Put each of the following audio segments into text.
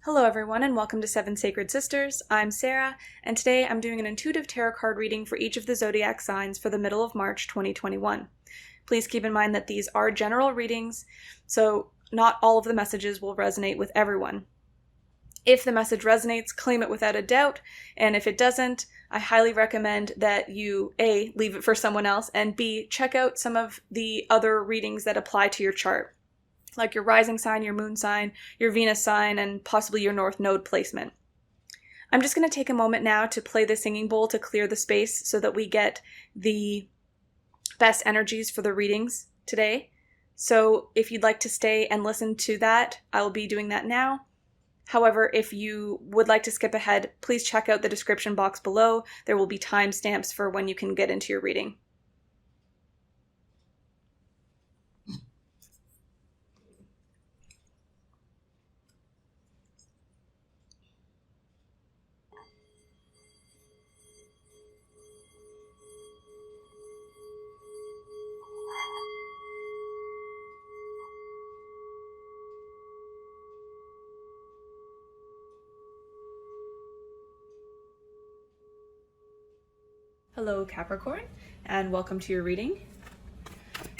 Hello everyone and welcome to Seven Sacred Sisters. I'm Sarah and today I'm doing an intuitive tarot card reading for each of the zodiac signs for the middle of March 2021. Please keep in mind that these are general readings, so not all of the messages will resonate with everyone. If the message resonates, claim it without a doubt, and if it doesn't, I highly recommend that you A, leave it for someone else, and B, check out some of the other readings that apply to your chart, like your rising sign, your moon sign, your Venus sign, and possibly your North Node placement. I'm just going to take a moment now to play the singing bowl to clear the space so that we get the best energies for the readings today. So if you'd like to stay and listen to that, I will be doing that now. However, if you would like to skip ahead, please check out the description box below. There will be timestamps for when you can get into your reading. Hello Capricorn, and welcome to your reading.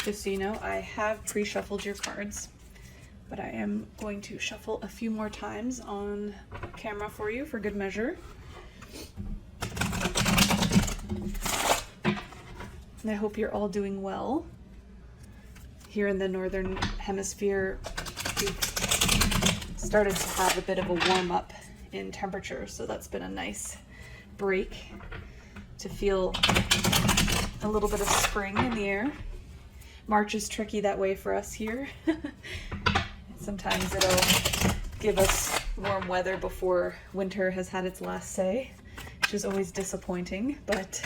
Just so you know, I have pre-shuffled your cards, but I am going to shuffle a few more times on camera for you for good measure. And I hope you're all doing well. Here in the Northern Hemisphere, we've started to have a bit of a warm-up in temperature, so that's been a nice break to feel a little bit of spring in the air. March is tricky that way for us here. Sometimes it'll give us warm weather before winter has had its last say, which is always disappointing, but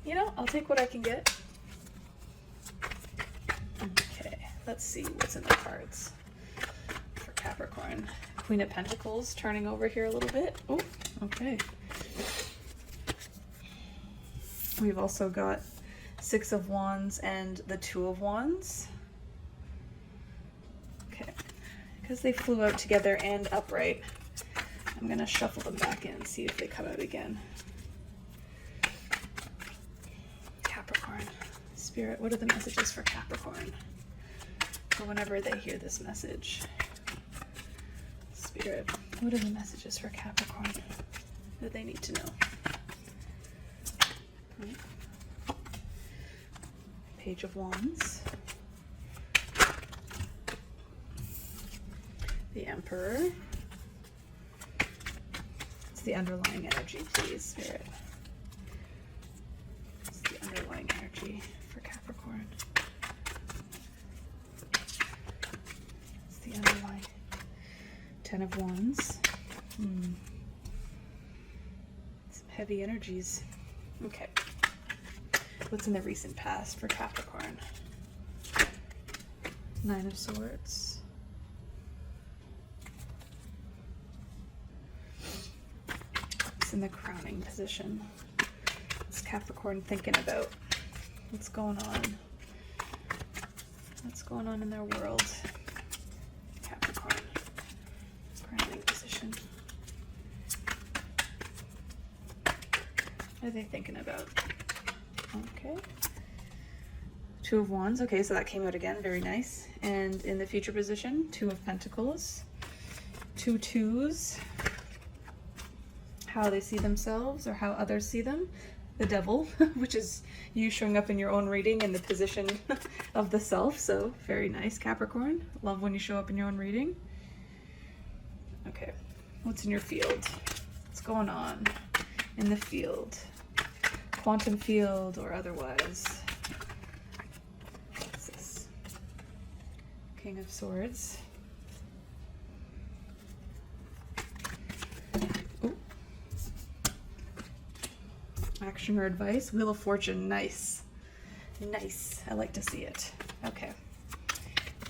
you know, I'll take what I can get. Okay, let's see what's in the cards for Capricorn. Queen of Pentacles turning over here a little bit. Oh, okay. We've also got Six of Wands and the Two of Wands. Okay, because they flew out together and upright, I'm going to shuffle them back in and see if they come out again. Capricorn. Spirit, what are the messages for Capricorn? For whenever they hear this message. Spirit, what are the messages for Capricorn that they need to know? Page of Wands, the Emperor. It's the underlying energy, please, Spirit. It's the underlying energy for Capricorn. It's the underlying Ten of Wands. Some heavy energies. Okay. What's in the recent past for Capricorn? Nine of Swords. What's in the crowning position? What's Capricorn thinking about? What's going on? What's going on in their world? Capricorn. Crowning position. What are they thinking about? Okay. Two of Wands. Okay, so that came out again. Very nice. And in the future position, Two of Pentacles. Two twos. How they see themselves or how others see them. The Devil, which is you showing up in your own reading in the position of the self. So very nice, Capricorn. Love when you show up in your own reading. Okay. What's in your field? What's going on in the field? Quantum field or otherwise. What's this? King of Swords. Ooh. Action or advice. Wheel of Fortune. Nice. Nice. I like to see it. Okay.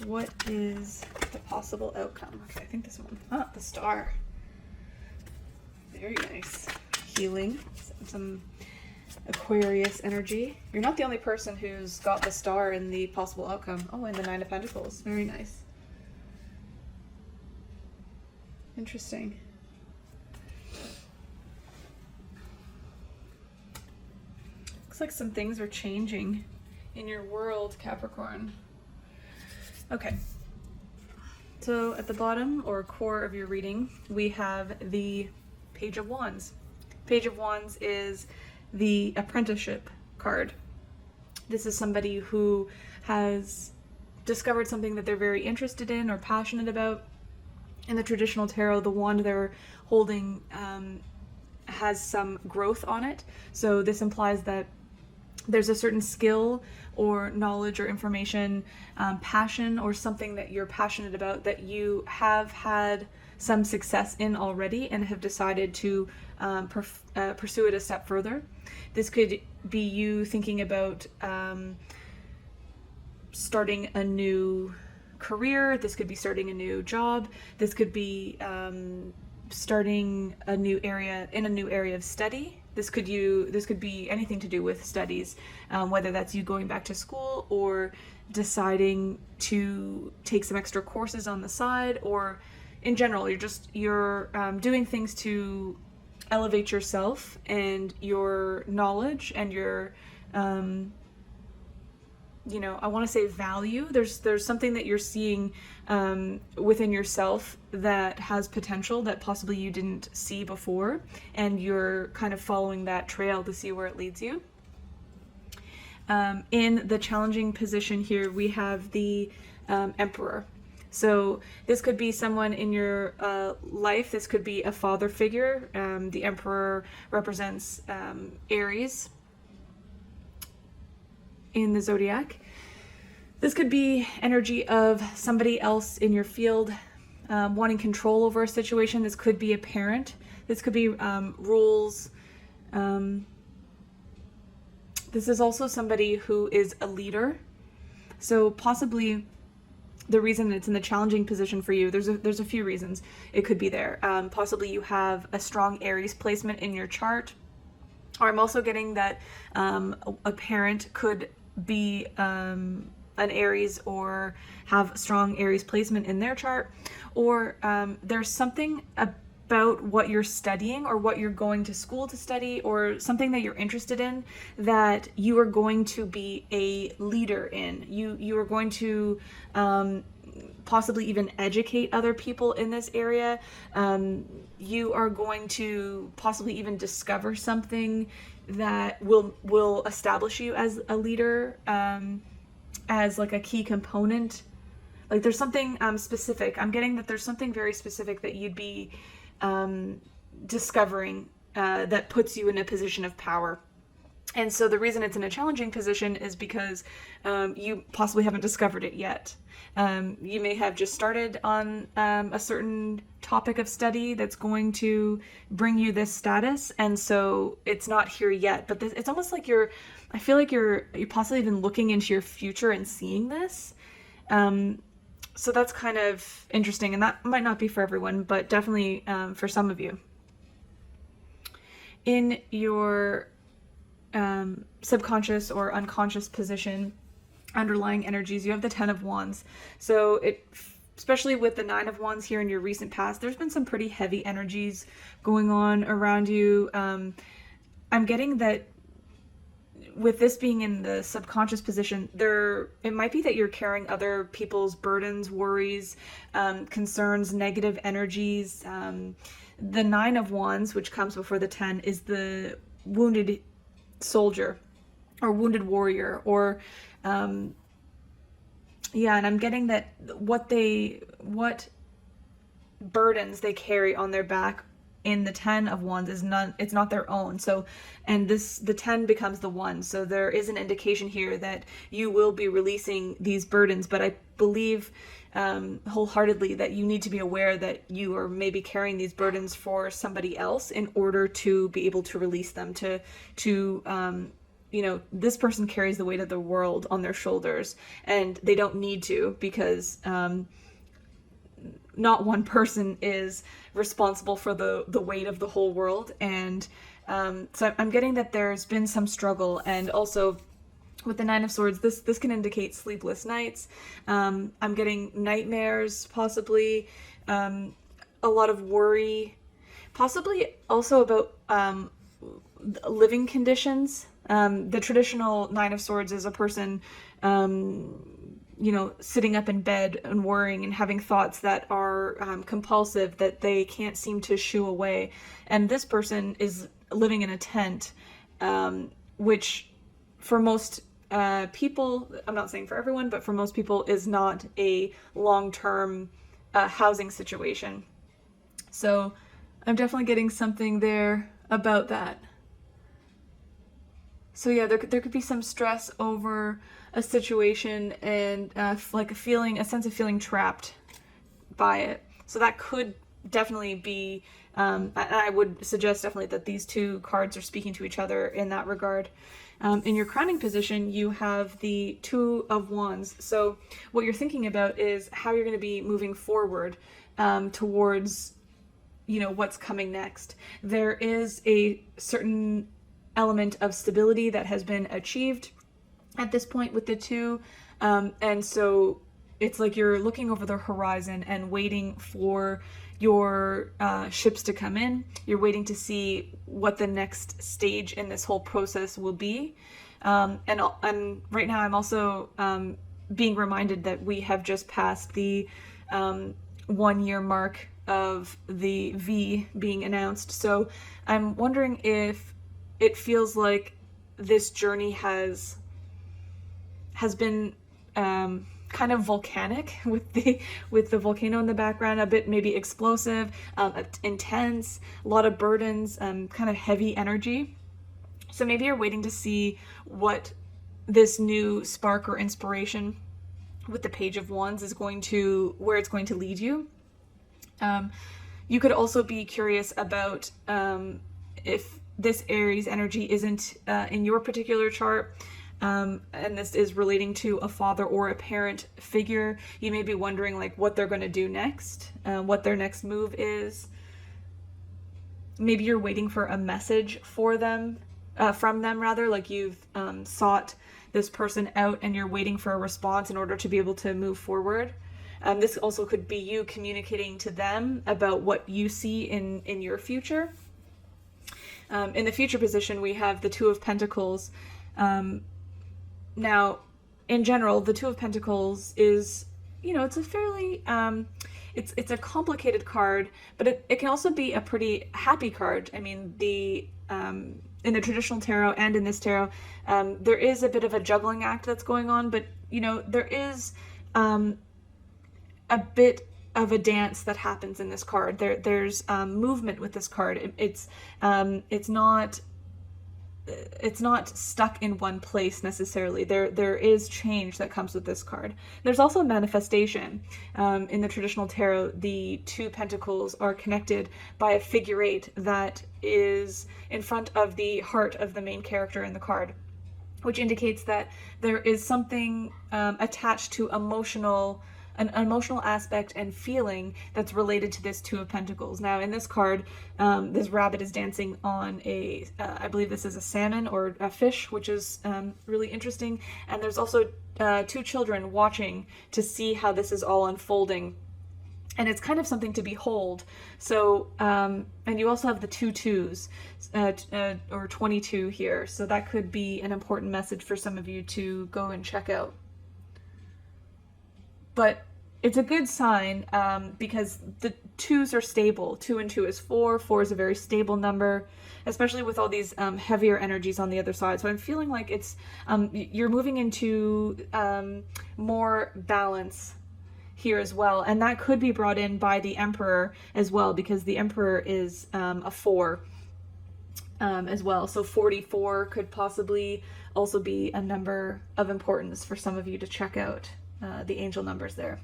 What is the possible outcome? Okay, I think this one. Ah, the Star. Very nice. Healing. Some Aquarius energy. You're not the only person who's got the Star in the possible outcome. Oh, and the Nine of Pentacles. Very nice. Interesting. Looks like some things are changing in your world, Capricorn. Okay. So at the bottom or core of your reading, we have the Page of Wands. Page of Wands is the apprenticeship card. This is somebody who has discovered something that they're very interested in or passionate about. In the traditional tarot, the wand they're holding has some growth on it. So this implies that there's a certain skill or knowledge or information, passion or something that you're passionate about that you have had some success in already and have decided to pursue it a step further. This could be you thinking about starting a new career. This could be starting a new job. This could be starting a new area of study. This could be anything to do with studies, whether that's you going back to school or deciding to take some extra courses on the side, or in general, you're doing things to elevate yourself and your knowledge and your I want to say value. There's something that you're seeing within yourself that has potential that possibly you didn't see before, and you're kind of following that trail to see where it leads you. In the challenging position here, we have the Emperor. So this could be someone in your life. This could be a father figure. The Emperor represents Aries in the zodiac. This could be energy of somebody else in your field wanting control over a situation. This could be a parent. This could be rules. This is also somebody who is a leader. So possibly the reason it's in the challenging position for you, there's a few reasons it could be there. Possibly you have a strong Aries placement in your chart. Or I'm also getting that a parent could be an Aries or have strong Aries placement in their chart, or there's something about what you're studying or what you're going to school to study or something that you're interested in that you are going to be a leader in. You are going to possibly even educate other people in this area. You are going to possibly even discover something that will establish you as a leader, as like a key component. Like there's something specific. I'm getting that there's something very specific that you'd be discovering that puts you in a position of power. And so the reason it's in a challenging position is because you possibly haven't discovered it yet. You may have just started on a certain topic of study that's going to bring you this status, and so it's not here yet. But it's almost like I feel like you're possibly even looking into your future and seeing this. So that's kind of interesting, and that might not be for everyone, but definitely for some of you. In your subconscious or unconscious position, underlying energies, you have the 10 of Wands. So especially with the 9 of Wands here in your recent past, there's been some pretty heavy energies going on around you. I'm getting that with this being in the subconscious position, it might be that you're carrying other people's burdens, worries, concerns, negative energies. The 9 of Wands, which comes before the 10, is the wounded soldier or wounded warrior, or and I'm getting that what burdens they carry on their back in the 10 of Wands it's not their own. So, and the 10 becomes the 1. So there is an indication here that you will be releasing these burdens, but I believe wholeheartedly that you need to be aware that you are maybe carrying these burdens for somebody else in order to be able to release them, to this person carries the weight of the world on their shoulders, and they don't need to, because not one person is responsible for the weight of the whole world. And so I'm getting that there's been some struggle. And also with the 9 of Swords, this can indicate sleepless nights. I'm getting nightmares, possibly. A a lot of worry, possibly also about living conditions. The traditional Nine of Swords is a person, sitting up in bed and worrying and having thoughts that are compulsive, that they can't seem to shoo away. And this person is living in a tent, which for most people, I'm not saying for everyone, but for most people is not a long-term housing situation. So I'm definitely getting something there about that. So yeah, there could be some stress over a situation and like a sense of feeling trapped by it. So that could definitely be, I would suggest definitely that these two cards are speaking to each other in that regard. In your crowning position, you have the Two of Wands. So what you're thinking about is how you're going to be moving forward towards, what's coming next. There is a certain element of stability that has been achieved at this point with the two. And so it's like you're looking over the horizon and waiting for your ships to come in. You're waiting to see what the next stage in this whole process will be. And right now I'm also being reminded that we have just passed the 1 year mark of the V being announced. So I'm wondering if it feels like this journey has been kind of volcanic with the volcano in the background, a bit maybe explosive, intense, a lot of burdens, kind of heavy energy. So maybe you're waiting to see what this new spark or inspiration with the Page of Wands where it's going to lead you. You could also be curious about if this Aries energy isn't in your particular chart, and this is relating to a father or a parent figure. You may be wondering like what they're going to do next, what their next move is. Maybe you're waiting for a message from them, like you've sought this person out and you're waiting for a response in order to be able to move forward. This also could be you communicating to them about what you see in your future. In the future position, we have the Two of Pentacles. Now, in general, the Two of Pentacles is, it's a fairly, it's a complicated card, but it can also be a pretty happy card. I mean, in the traditional tarot and in this tarot, there is a bit of a juggling act that's going on, but, there is a bit of a dance that happens in this card. There's movement with this card. It's not stuck in one place necessarily. There is change that comes with this card. There's also manifestation. In the traditional tarot, the Two Pentacles are connected by a figure eight that is in front of the heart of the main character in the card, which indicates that there is something attached to an emotional aspect and feeling that's related to this Two of Pentacles. Now, in this card, this rabbit is dancing on I believe this is a salmon or a fish, which is really interesting. And there's also two children watching to see how this is all unfolding. And it's kind of something to behold. So, and you also have the two twos, or 22 here. So that could be an important message for some of you to go and check out. But it's a good sign because the twos are stable. 2 and 2 is 4. 4 is a very stable number, especially with all these heavier energies on the other side. So I'm feeling like it's you're moving into more balance here as well. And that could be brought in by the Emperor as well, because the Emperor is a 4 as well. So 44 could possibly also be a number of importance for some of you to check out. The angel numbers there.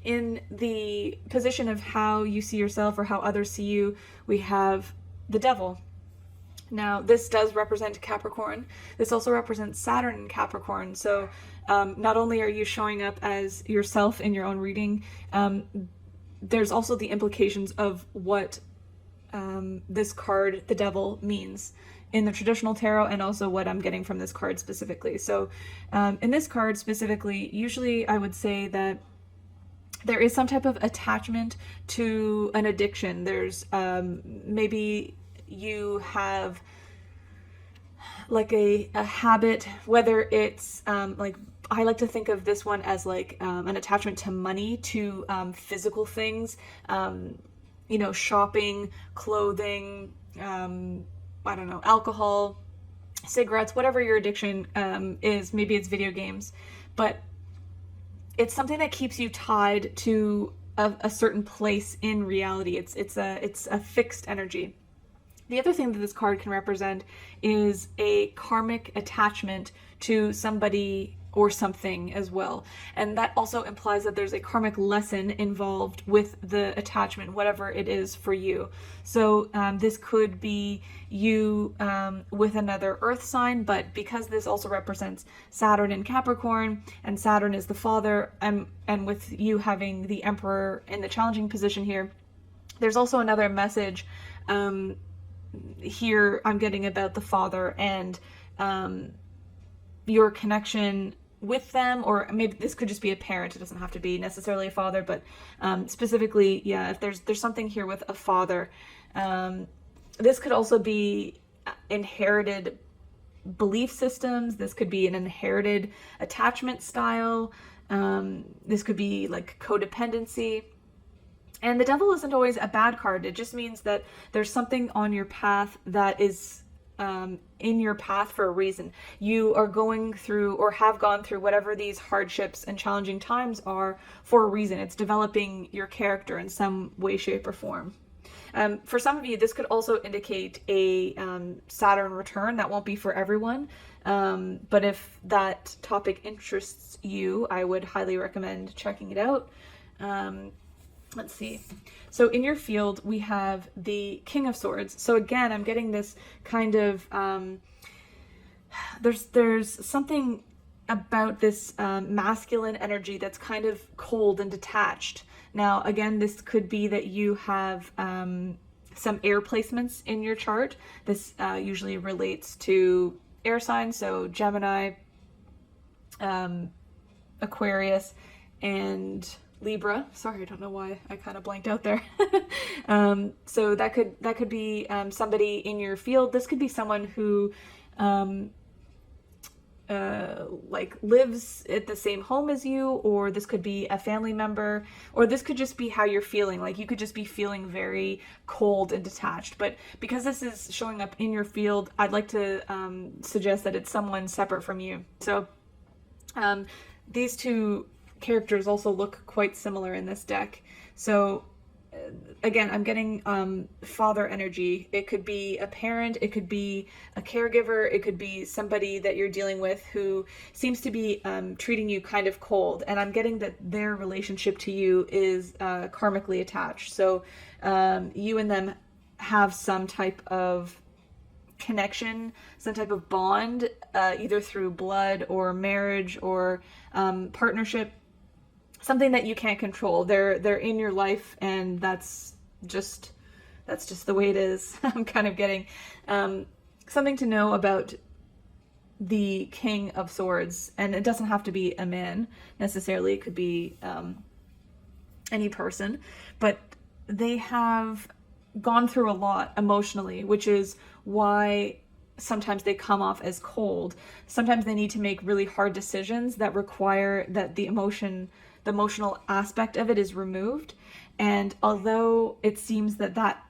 In the position of how you see yourself or how others see you, we have the Devil. Now, this does represent Capricorn. This also represents Saturn in Capricorn. So not only are you showing up as yourself in your own reading, there's also the implications of what this card, the Devil, means in the traditional tarot, and also what I'm getting from this card specifically. So in this card specifically, usually I would say that there is some type of attachment to an addiction. There's maybe you have like a habit, whether it's like, I like to think of this one as like an attachment to money, to physical things, shopping, clothing, I don't know, alcohol, cigarettes, whatever your addiction is. Maybe it's video games, but it's something that keeps you tied to a certain place in reality. It's a fixed energy. The other thing that this card can represent is a karmic attachment to somebody or something as well. And that also implies that there's a karmic lesson involved with the attachment, whatever it is for you. So this could be you with another earth sign, but because this also represents Saturn and Capricorn, and Saturn is the father, and with you having the Emperor in the challenging position here, there's also another message here I'm getting about the father and your connection with them, or maybe this could just be a parent. It doesn't have to be necessarily a father, but specifically, yeah, if there's something here with a father, this could also be inherited belief systems. This could be an inherited attachment style. This could be like codependency. And the devil isn't always a bad card. It just means that there's something on your path that is in your path for a reason. You are going through, or have gone through, whatever these hardships and challenging times are for a reason. It's developing your character in some way, shape, or form. For some of you, this could also indicate a Saturn return. That won't be for everyone. But if that topic interests you, I would highly recommend checking it out. Let's see. So in your field, we have the King of Swords. So again, I'm getting this kind of, there's something about this masculine energy that's kind of cold and detached. Now, again, this could be that you have some air placements in your chart. This usually relates to air signs, so Gemini, Aquarius, and Libra. Sorry, I don't know why I kind of blanked out there. So that could be somebody in your field. This could be someone who like lives at the same home as you, or this could be a family member, or this could just be how you're feeling. Like you could just be feeling very cold and detached. But because this is showing up in your field, I'd like to suggest that it's someone separate from you. So these two characters also look quite similar in this deck. So again, I'm getting father energy. It could be a parent, it could be a caregiver, it could be somebody that you're dealing with who seems to be treating you kind of cold. And I'm getting that their relationship to you is karmically attached. So you and them have some type of connection, some type of bond, either through blood or marriage or partnership. Something that you can't control. They're in your life, and that's just the way it is. I'm kind of getting something to know about the King of Swords, and it doesn't have to be a man necessarily. It could be any person, but they have gone through a lot emotionally, which is why sometimes they come off as cold. Sometimes they need to make really hard decisions that require that the emotional aspect of it is removed. And although it seems that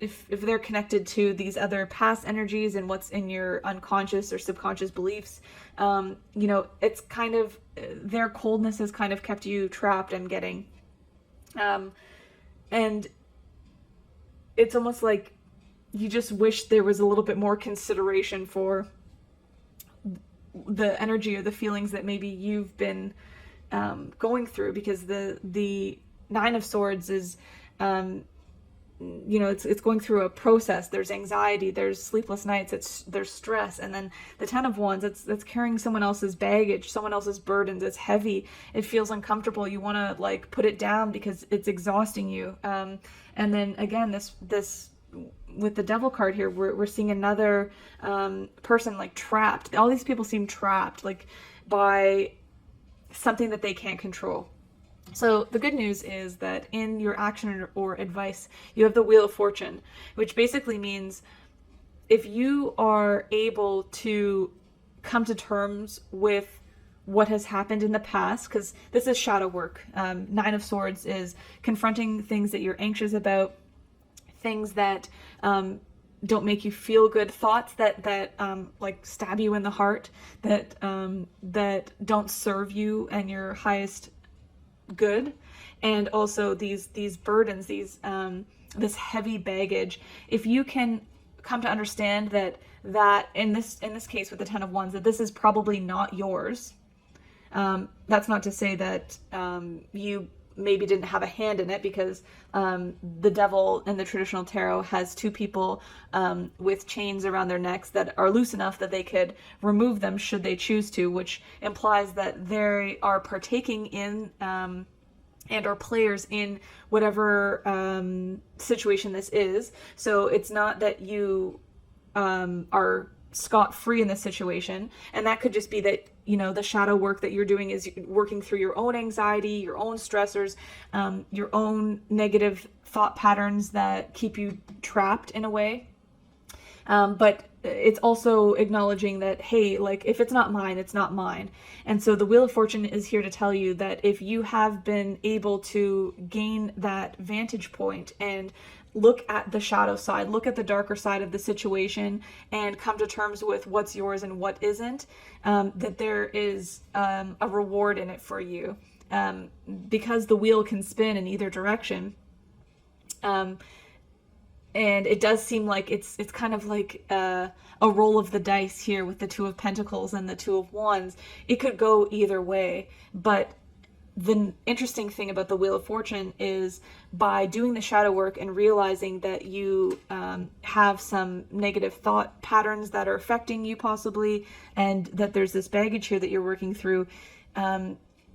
if they're connected to these other past energies and what's in your unconscious or subconscious beliefs, it's kind of, their coldness has kind of kept you trapped, I'm getting. And it's almost like you just wish there was a little bit more consideration for the energy or the feelings that maybe you've been going through, because the Nine of Swords is, it's going through a process. There's anxiety, there's sleepless nights, there's stress, and then the Ten of Wands, that's carrying someone else's baggage, someone else's burdens. It's heavy. It feels uncomfortable. You want to like put it down because it's exhausting you. And then again, this with the Devil card here, we're seeing another person like trapped. All these people seem trapped, like by something that they can't control. So the good news is that in your action or advice, you have the Wheel of Fortune, which basically means if you are able to come to terms with what has happened in the past, because this is shadow work. Nine of Swords is confronting things that you're anxious about, things that don't make you feel good, thoughts that like stab you in the heart, that don't serve you and your highest good, and also these burdens, this heavy baggage. If you can come to understand that in this case with the Ten of Wands, that this is probably not yours. That's not to say that you maybe didn't have a hand in it, because the devil in the traditional tarot has two people with chains around their necks that are loose enough that they could remove them should they choose to, which implies that they are partaking in and are players in whatever situation this is. So it's not that you are scot-free in this situation, and that could just be that, you know, the shadow work that you're doing is working through your own anxiety, your own stressors, your own negative thought patterns that keep you trapped in a way. But it's also acknowledging that, hey, like, if it's not mine, it's not mine. And so the Wheel of Fortune is here to tell you that if you have been able to gain that vantage point and look at the shadow side, look at the darker side of the situation, and come to terms with what's yours and what isn't, that there is a reward in it for you. Because the wheel can spin in either direction, and it does seem like it's kind of like a roll of the dice here with the Two of Pentacles and the Two of Wands. It could go either way, but the interesting thing about the Wheel of Fortune is by doing the shadow work and realizing that you have some negative thought patterns that are affecting you possibly, and that there's this baggage here that you're working through,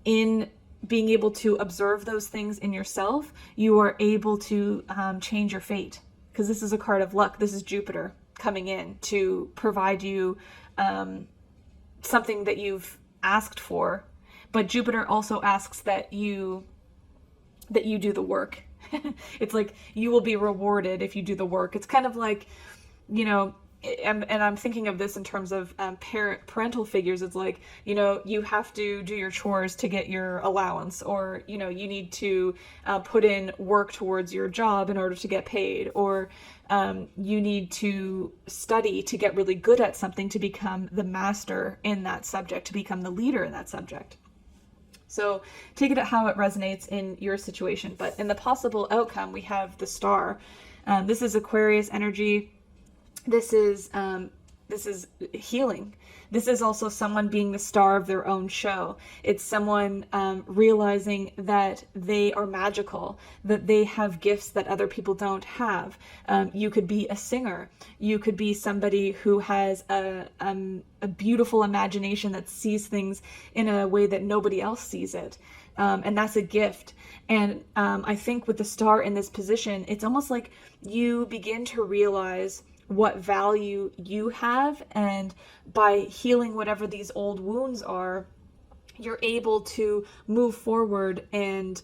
in being able to observe those things in yourself, you are able to change your fate. Because this is a card of luck. This is Jupiter coming in to provide you something that you've asked for. But Jupiter also asks that you do the work. It's like you will be rewarded if you do the work. It's kind of like, you know, and I'm thinking of this in terms of parental figures. It's like, you know, you have to do your chores to get your allowance, or, you know, you need to put in work towards your job in order to get paid, or you need to study to get really good at something to become the master in that subject, to become the leader in that subject. So take it at how it resonates in your situation. But in the possible outcome, we have the Star. This is Aquarius energy. This is healing. This is also someone being the star of their own show. It's someone realizing that they are magical, that they have gifts that other people don't have. You could be a singer. You could be somebody who has a beautiful imagination that sees things in a way that nobody else sees it. And that's a gift. And I think with the Star in this position, it's almost like you begin to realize what value you have, and by healing whatever these old wounds are, you're able to move forward and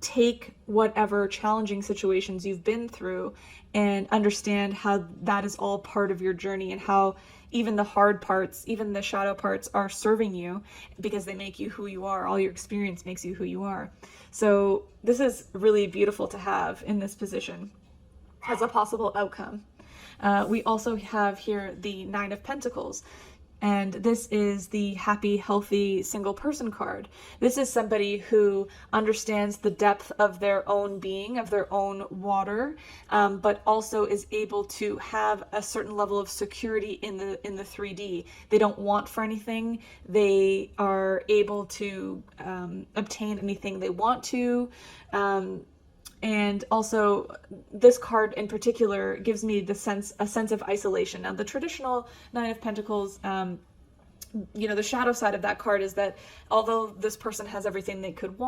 take whatever challenging situations you've been through and understand how that is all part of your journey, and how even the hard parts, even the shadow parts, are serving you because they make you who you are. All your experience makes you who you are. So this is really beautiful to have in this position as a possible outcome. We also have here the Nine of Pentacles, and this is the happy, healthy, single person card. This is somebody who understands the depth of their own being, of their own water, but also is able to have a certain level of security in the 3D. They don't want for anything. They are able to obtain anything they want to. And also, this card in particular gives me a sense of isolation. Now, the traditional Nine of Pentacles, you know, the shadow side of that card is that although this person has everything they could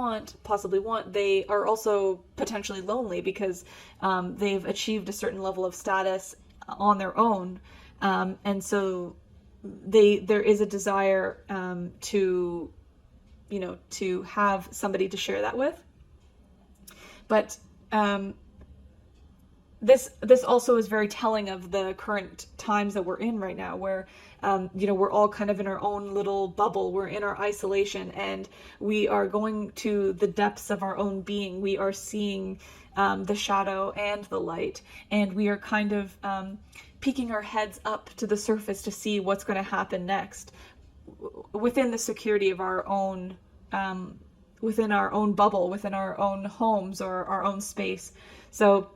possibly want, they are also potentially lonely because they've achieved a certain level of status on their own. And so there is a desire to to have somebody to share that with. But this also is very telling of the current times that we're in right now, where we're all kind of in our own little bubble. We're in our isolation, and we are going to the depths of our own being. We are seeing the shadow and the light, and we are kind of peeking our heads up to the surface to see what's going to happen next within the security of our own within our own bubble, within our own homes or our own space. So,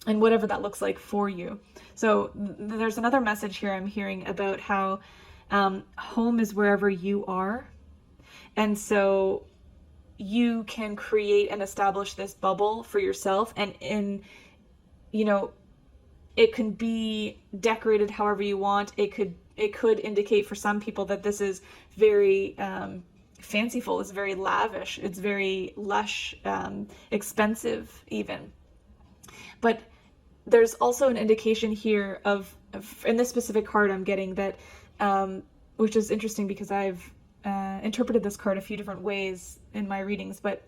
and whatever that looks like for you. So there's another message here I'm hearing about how home is wherever you are. And so you can create and establish this bubble for yourself. And it can be decorated however you want. It could indicate for some people that this is very fanciful, it's very lavish, it's very lush, expensive even. But there's also an indication here of in this specific card I'm getting that, which is interesting because I've interpreted this card a few different ways in my readings, but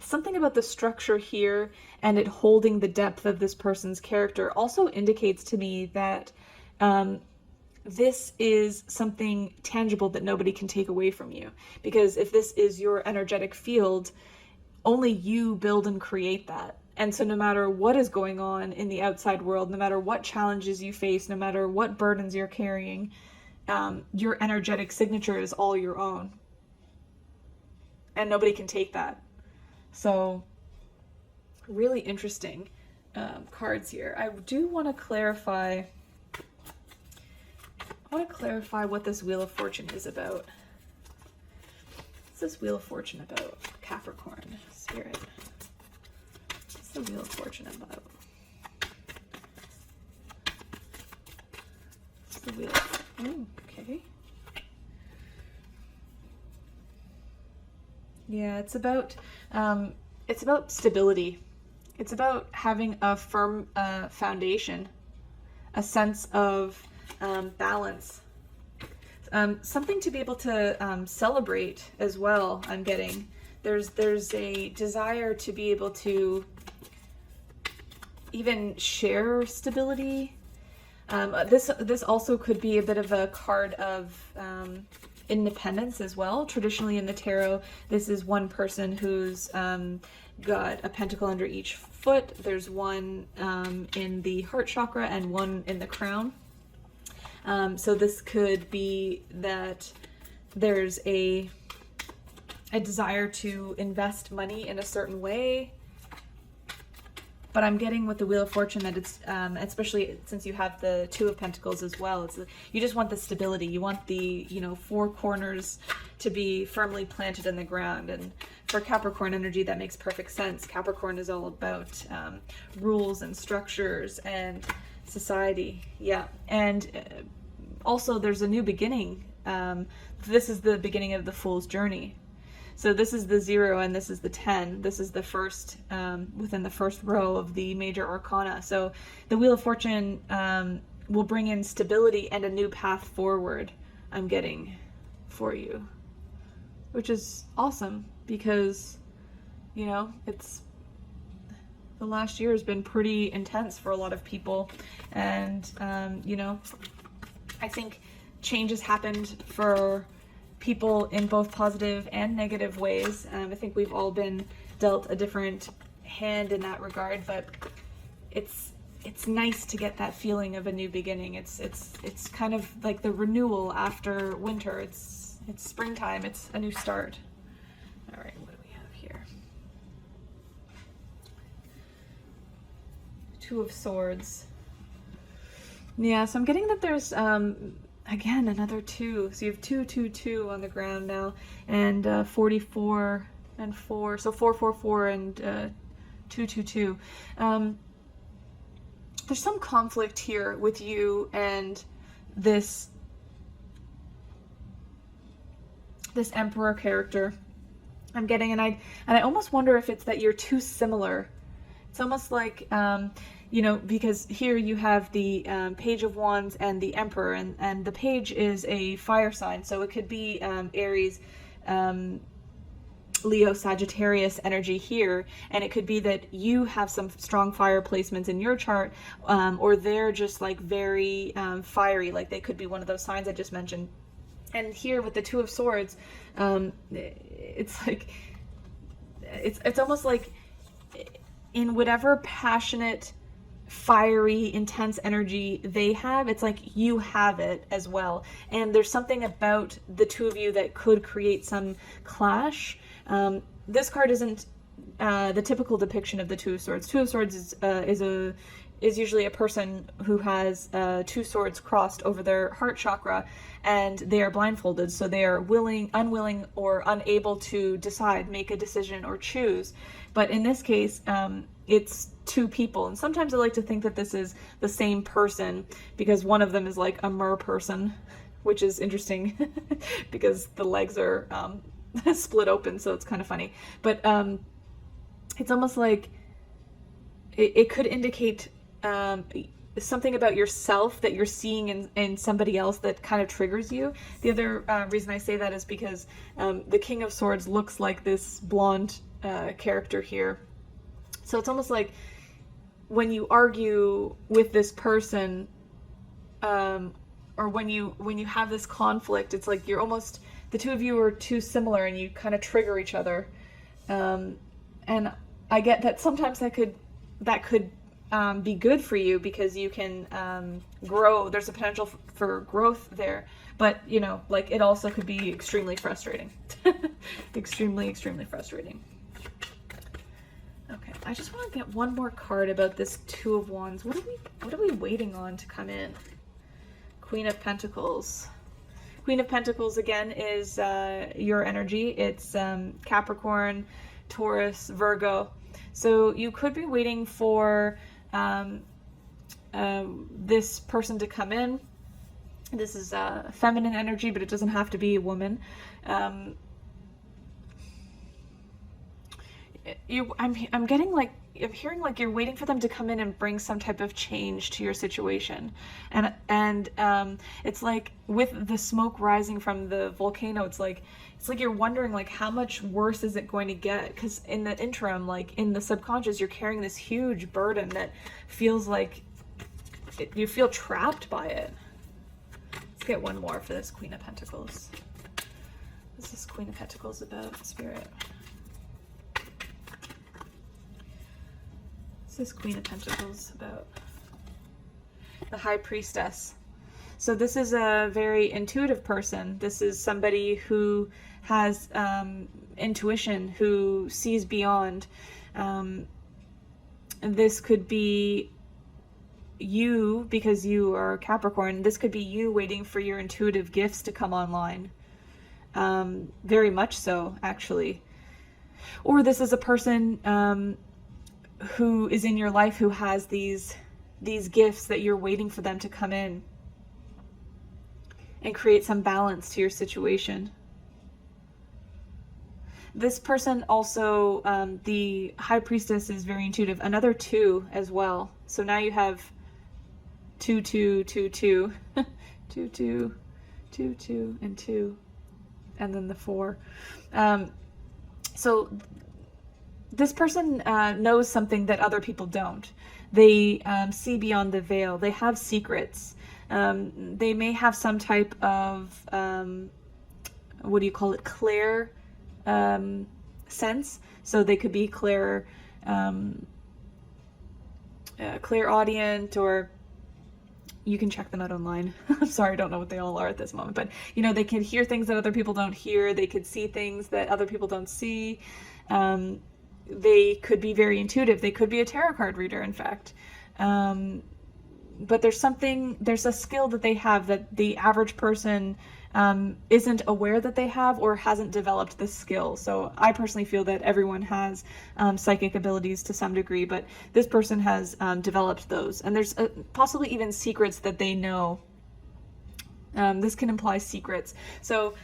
something about the structure here and it holding the depth of this person's character also indicates to me that this is something tangible that nobody can take away from you. Because if this is your energetic field, only you build and create that. And so no matter what is going on in the outside world, no matter what challenges you face, no matter what burdens you're carrying, your energetic signature is all your own. And nobody can take that. So really interesting cards here. I do want to clarify what this Wheel of Fortune is about. What's this Wheel of Fortune about? Capricorn, Spirit. What's the Wheel of Fortune about? What's the Wheel of... Oh, okay. Yeah, it's about stability. It's about having a firm foundation, a sense of balance, something to be able to celebrate as well. I'm getting there's a desire to be able to even share stability. This also could be a bit of a card of independence as well. Traditionally in the tarot, this is one person who's got a pentacle under each foot. There's one in the heart chakra and one in the crown. So this could be that there's a desire to invest money in a certain way. But I'm getting with the Wheel of Fortune that it's, especially since you have the Two of Pentacles as well, you just want the stability. You want the, four corners to be firmly planted in the ground. And for Capricorn energy, that makes perfect sense. Capricorn is all about rules and structures and society. Yeah. And also there's a new beginning. This is the beginning of the Fool's journey. So this is the 0 and this is the 10. This is the first, within the first row of the major arcana. So the Wheel of Fortune will bring in stability and a new path forward, I'm getting, for you. Which is awesome because, it's, the last year has been pretty intense for a lot of people. And, I think change has happened for people in both positive and negative ways. I think we've all been dealt a different hand in that regard, but it's nice to get that feeling of a new beginning. It's kind of like the renewal after winter. It's springtime. It's a new start. All right, what do we have here? Two of Swords. Yeah, so I'm getting that there's again, another 2. So you have 2, 2, 2 on the ground now, and 44 and 4. So 4, 4, 4 and 2, 2, 2. There's some conflict here with you and this Emperor character I'm getting, and I almost wonder if it's that you're too similar. It's almost like because here you have the Page of Wands and the Emperor, and the Page is a fire sign, so it could be Aries, Leo Sagittarius energy here, and it could be that you have some strong fire placements in your chart, or they're just like very fiery, like they could be one of those signs I just mentioned. And here with the Two of Swords, it's like it's almost like in whatever passionate, fiery, intense energy they have, it's like you have it as well. And there's something about the two of you that could create some clash. This card isn't the typical depiction of the Two of Swords. Two of Swords is usually a person who has two swords crossed over their heart chakra, and they are blindfolded, so they are unwilling, or unable to decide, make a decision, or choose. But in this case, it's two people, and sometimes I like to think that this is the same person, because one of them is like a mer person, which is interesting because the legs are split open, so it's kind of funny. But it's almost like it could indicate something about yourself that you're seeing in somebody else that kind of triggers you. The other reason I say that is because the King of Swords looks like this blonde character here. So it's almost like when you argue with this person, or when you have this conflict, it's like you're almost, the two of you are too similar and you kind of trigger each other. And I get that sometimes that could be good for you, because you can grow. There's a potential for growth there, but you know, like it also could be extremely frustrating. extremely frustrating. Okay, I just want to get one more card about this Two of Wands. What are we waiting on to come in? Queen of Pentacles. Queen of Pentacles again is your energy. It's Capricorn, Taurus, Virgo. So you could be waiting for this person to come in. This is feminine energy, but it doesn't have to be a woman. I'm getting like, I'm hearing like you're waiting for them to come in and bring some type of change to your situation, and it's like with the smoke rising from the volcano, it's like you're wondering like how much worse is it going to get, because in the interim, like in the subconscious, you're carrying this huge burden that feels like you feel trapped by it. Let's get one more for this Queen of Pentacles. What's this Queen of Pentacles about, Spirit? This Queen of Pentacles about? The High Priestess. So this is a very intuitive person. This is somebody who has intuition, who sees beyond. And this could be you, because you are Capricorn. This could be you waiting for your intuitive gifts to come online. Very much so, actually. Or this is a person who is in your life who has these gifts that you're waiting for them to come in and create some balance to your situation. This person also, the High Priestess, is very intuitive. Another 2 as well. So now you have 2, 2, 2, 2, 2, 2, 2, 2, and 2, and then the 4. So this person knows something that other people don't. They see beyond the veil. They have secrets. They may have some type of, what do you call it, clair sense. So they could be clairaudient, or you can check them out online. I'm sorry, I don't know what they all are at this moment. But, you know, they can hear things that other people don't hear. They could see things that other people don't see. They could be very intuitive. They could be a tarot card reader, in fact. But there's a skill that they have that the average person isn't aware that they have, or hasn't developed this skill. So I personally feel that everyone has psychic abilities to some degree, but this person has developed those. And there's possibly even secrets that they know. This can imply secrets. So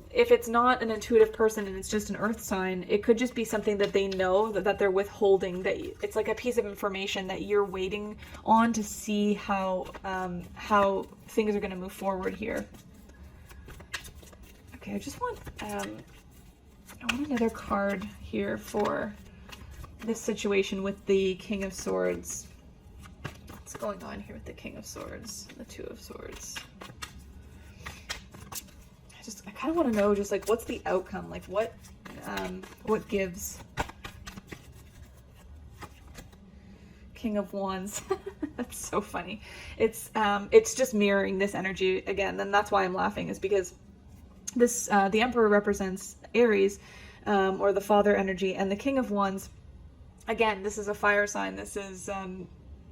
if it's not an intuitive person and it's just an earth sign, it could just be something that they know that they're withholding, that it's like a piece of information that you're waiting on to see how things are going to move forward here. Okay, I want another card here for this situation with the King of Swords. What's going on here with the King of Swords, the Two of Swords? I kind of want to know just like what's the outcome, like what gives. King of Wands. That's so funny. It's just mirroring this energy again, and that's why I'm laughing, is because this the Emperor represents Aries, or the father energy, and the King of Wands, again, this is a fire sign. This is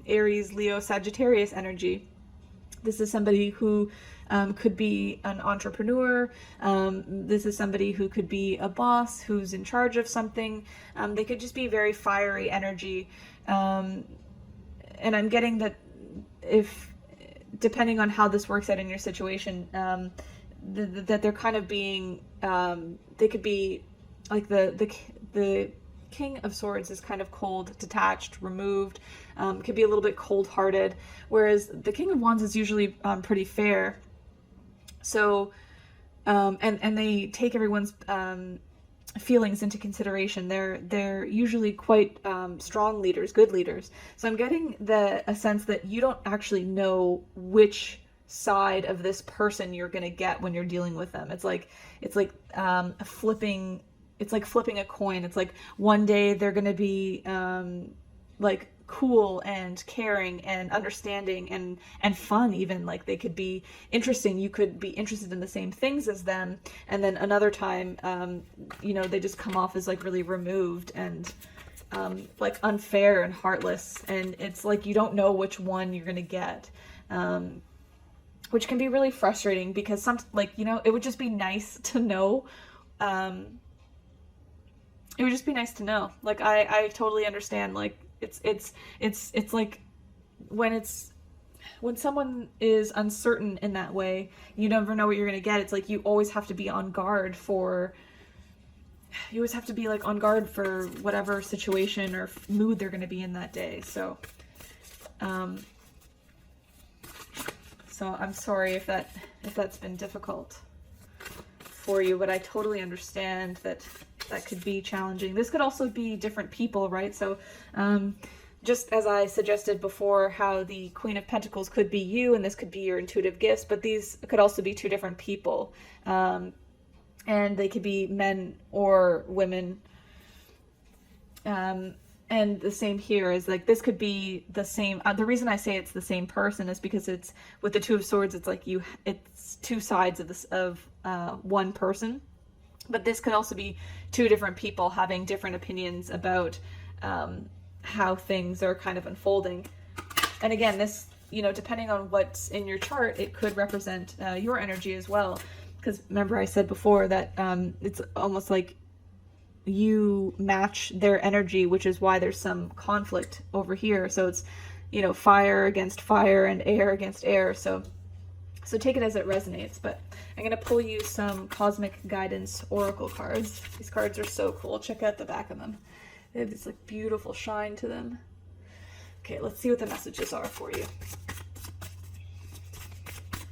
Aries, Leo, Sagittarius energy. This is somebody who could be an entrepreneur. This is somebody who could be a boss who's in charge of something. They could just be very fiery energy. And I'm getting that if, depending on how this works out in your situation, that they're kind of being, they could be like the King of Swords is kind of cold, detached, removed, could be a little bit cold-hearted, whereas the King of Wands is usually pretty fair. So, and they take everyone's feelings into consideration. They're usually quite strong leaders, good leaders. So I'm getting a sense that you don't actually know which side of this person you're going to get when you're dealing with them. It's like flipping a coin. It's like one day they're going to be like cool and caring and understanding and fun, even. Like they could be interesting. You could be interested in the same things as them, and then another time they just come off as like really removed and like unfair and heartless, and it's like you don't know which one you're gonna get, which can be really frustrating, because it would just be nice to know. It would just be nice to know. Like I totally understand. Like it's like when someone is uncertain in that way, you never know what you're gonna get. It's like you always have to be on guard for. You always have to be like on guard for whatever situation or mood they're gonna be in that day. So, so I'm sorry if that's been difficult for you, but I totally understand that could be challenging. This could also be different people, right? So just as I suggested before, how the Queen of Pentacles could be you and this could be your intuitive gifts, but these could also be two different people, and they could be men or women. And the same here is like this could be the same. The reason I say it's the same person is because it's with the Two of Swords. It's like it's two sides of one person. But this could also be two different people having different opinions about how things are kind of unfolding. And again, this, depending on what's in your chart, it could represent your energy as well. Because remember I said before that it's almost like you match their energy, which is why there's some conflict over here. So it's, fire against fire and air against air. So take it as it resonates. But I'm going to pull you some Cosmic Guidance Oracle cards. These cards are so cool. Check out the back of them. They have this like beautiful shine to them. Okay, let's see what the messages are for you.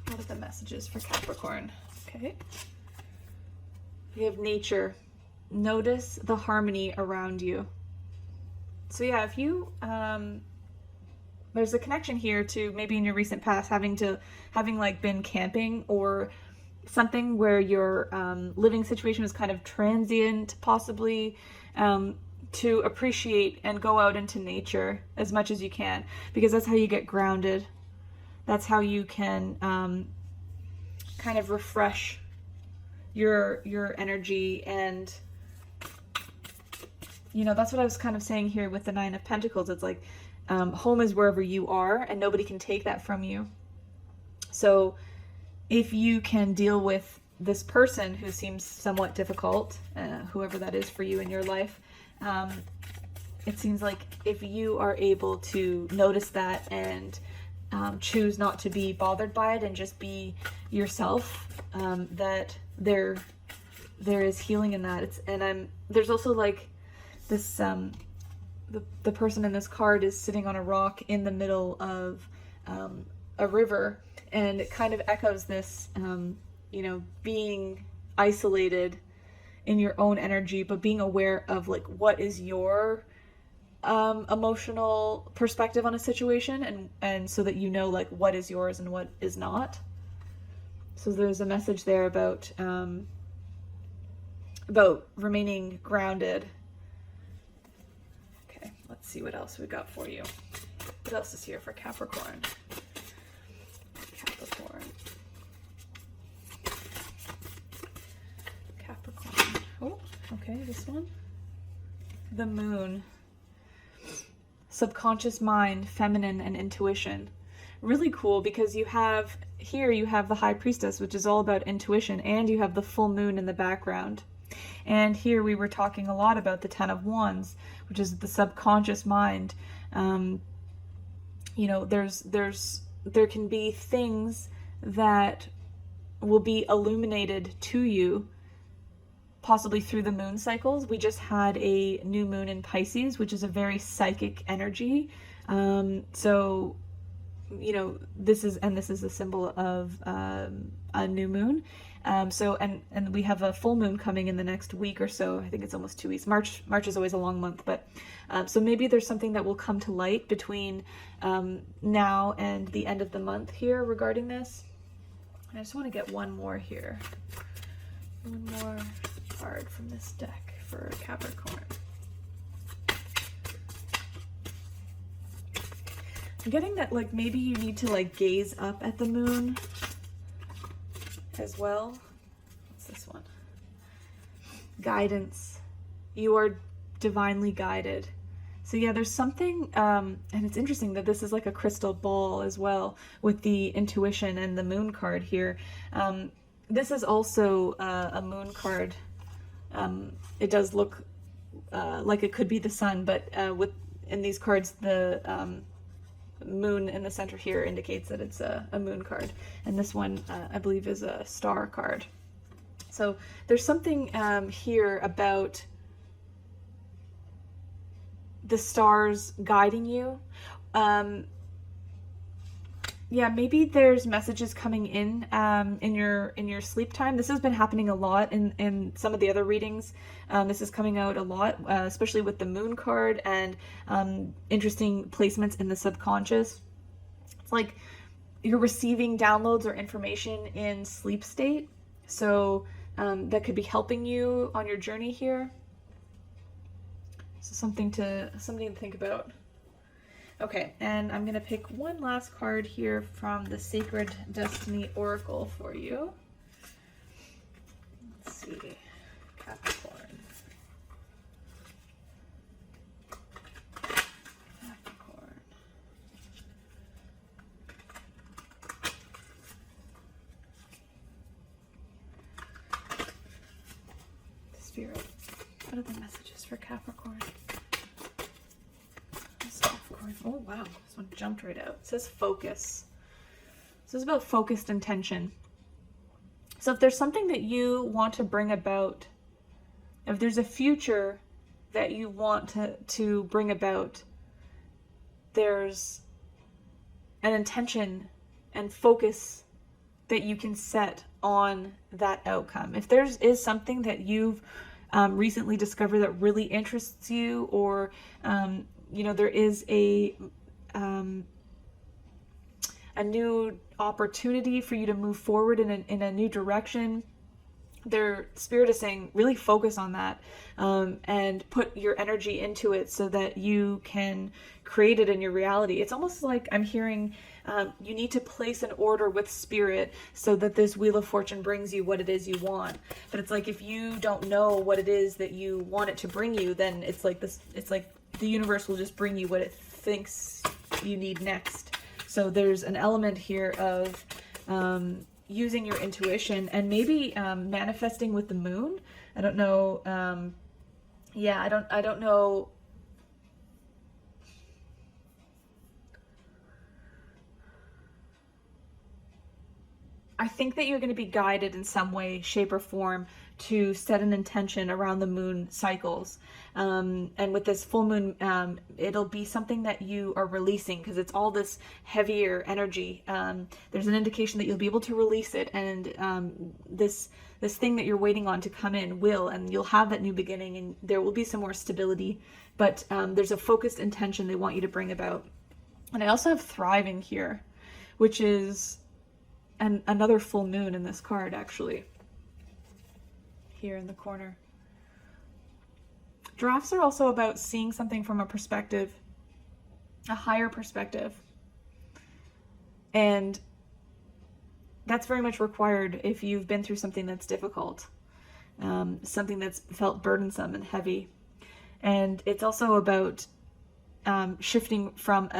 What are the messages for Capricorn? Okay. You have nature. Notice the harmony around you. So yeah, if you there's a connection here to maybe in your recent past having like been camping or something where your living situation was kind of transient, possibly, to appreciate and go out into nature as much as you can, because that's how you get grounded. That's how you can kind of refresh your energy. And that's what I was kind of saying here with the Nine of Pentacles. It's like home is wherever you are, and nobody can take that from you. So if you can deal with this person who seems somewhat difficult, whoever that is for you in your life, it seems like if you are able to notice that and choose not to be bothered by it and just be yourself, that there is healing in that. There's also like this, the person in this card is sitting on a rock in the middle of a river, and it kind of echoes this, being isolated in your own energy, but being aware of like what is your emotional perspective on a situation, and so that you know like what is yours and what is not. So there's a message there about remaining grounded. Okay, let's see what else we got for you. What else is here for Capricorn? Capricorn. Oh, okay, this one. The moon. Subconscious mind, feminine, and intuition. Really cool, because you have the High Priestess, which is all about intuition, and you have the full moon in the background. And here we were talking a lot about the Ten of Wands, which is the subconscious mind. You know, there can be things that will be illuminated to you, possibly through the moon cycles. We just had a new moon in Pisces, which is a very psychic energy. So, you know, this is a symbol of a new moon. So we have a full moon coming in the next week or so. I think it's almost 2 weeks. March is always a long month, but so maybe there's something that will come to light between now and the end of the month here regarding this. I just want to get one more here. One more card from this deck for Capricorn. I'm getting that like maybe you need to like gaze up at the moon as well. What's this one? Guidance. You are divinely guided. So yeah, there's something, and it's interesting that this is like a crystal ball as well with the intuition and the moon card here. This is also a moon card. It does look like it could be the sun, but in these cards, the moon in the center here indicates that it's a moon card. And this one, I believe, is a star card. So there's something here about the stars guiding you. Yeah, maybe there's messages coming in your sleep time. This has been happening a lot in some of the other readings. This is coming out a lot, especially with the moon card and interesting placements in the subconscious. It's like you're receiving downloads or information in sleep state. So that could be helping you on your journey here. So something to think about. Okay, and I'm going to pick one last card here from the Sacred Destiny Oracle for you. Let's see. Capricorn. Spirit, what are the messages for Capricorn? Oh wow, this one jumped right out. It says focus. This is about focused intention. So if there's something that you want to bring about, if there's a future that you want to bring about, there's an intention and focus that you can set on that outcome. If there is something that you've recently discovered that really interests you, or you know, there is a new opportunity for you to move forward in a new direction, their spirit is saying really focus on that, and put your energy into it so that you can create it in your reality. It's almost like I'm hearing you need to place an order with spirit so that this Wheel of Fortune brings you what it is you want. But it's like if you don't know what it is that you want it to bring you, then it's like the universe will just bring you what it thinks you need next. So there's an element here of using your intuition and maybe manifesting with the moon. I don't know. Yeah, I don't know. I think that you're going to be guided in some way, shape, or form to set an intention around the moon cycles. And with this full moon, it'll be something that you are releasing because it's all this heavier energy. There's an indication that you'll be able to release it, and this thing that you're waiting on to come in will, and you'll have that new beginning, and there will be some more stability. But there's a focused intention they want you to bring about. And I also have thriving here, which is another full moon in this card, actually, here in the corner. Drafts are also about seeing something from a perspective, a higher perspective. And that's very much required if you've been through something that's difficult, something that's felt burdensome and heavy. And it's also about shifting from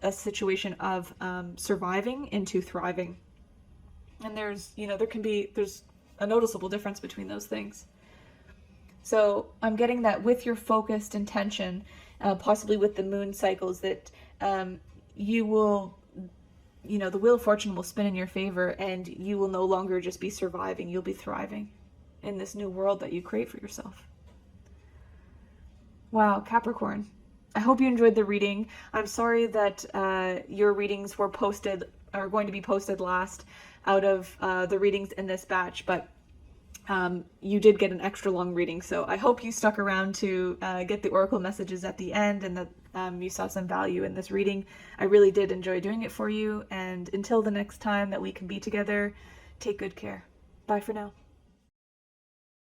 a situation of surviving into thriving. And there's a noticeable difference between those things. So I'm getting that with your focused intention, possibly with the moon cycles, that you will, the wheel of fortune will spin in your favor, and you will no longer just be surviving. You'll be thriving in this new world that you create for yourself. Wow, Capricorn. I hope you enjoyed the reading. I'm sorry that your readings are going to be posted last out of the readings in this batch, but you did get an extra long reading, so I hope you stuck around to get the oracle messages at the end, and that you saw some value in this reading. I really did enjoy doing it for you, and until the next time that we can be together, take good care. Bye for now.